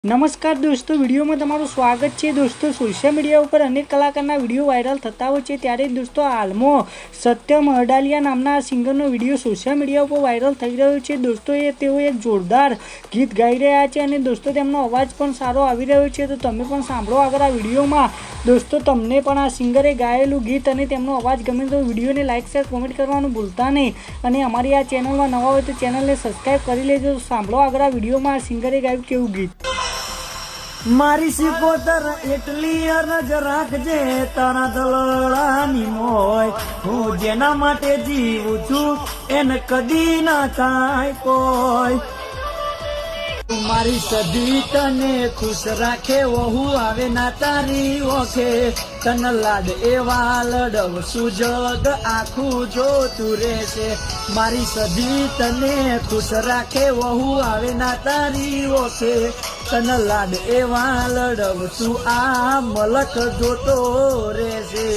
નમસ્કાર દોસ્તો, વિડીયોમાં તમારું સ્વાગત છે। દોસ્તો, સોશિયલ મીડિયા ઉપર અનેક કલાકારના વિડીયો વાયરલ થતા હોય છે, ત્યારે દોસ્તો હાલમાં સત્યમ અડાલિયા નામના સિંગરનો વિડીયો સોશિયલ મીડિયા ઉપર વાયરલ થઈ રહ્યો છે। દોસ્તો, તેઓ એક જોરદાર ગીત ગાઈ રહ્યા છે અને દોસ્તો તેમનો અવાજ પણ સારો આવી રહ્યો છે, તો તમે પણ સાંભળો આગળ આ વિડીયોમાં। દોસ્તો, તમને પણ આ સિંગરે ગાયેલું ગીત અને તેમનો અવાજ ગમે તો વિડીયોને લાઇક શેર કોમેન્ટ કરવાનું ભૂલતા નહીં અને અમારી આ ચેનલમાં નવા હોય તો ચેનલને સબસ્ક્રાઈબ કરી લેજો। સાંભળો આગળ આ વિડીયોમાં આ સિંગરે ગાયું કેવું ગીત। મારી સિકોતર એટલી અરજ રાખજે તારા દલડાની મોય, હું જેના માટે જીવું છું એને કદી ના થાય કોઈ। મારી સદી તને ખુશ રાખે વહુ આવે ના તારી ઓખે, તન લાડ એવા લડવશું જગ આખું જોતું રહેશે। મારી સદી તને ખુશ રાખે વહુ આવે ના તારી ઓખે, તન લાડ એવા લડવશું આ મલક જોતો રહેશે।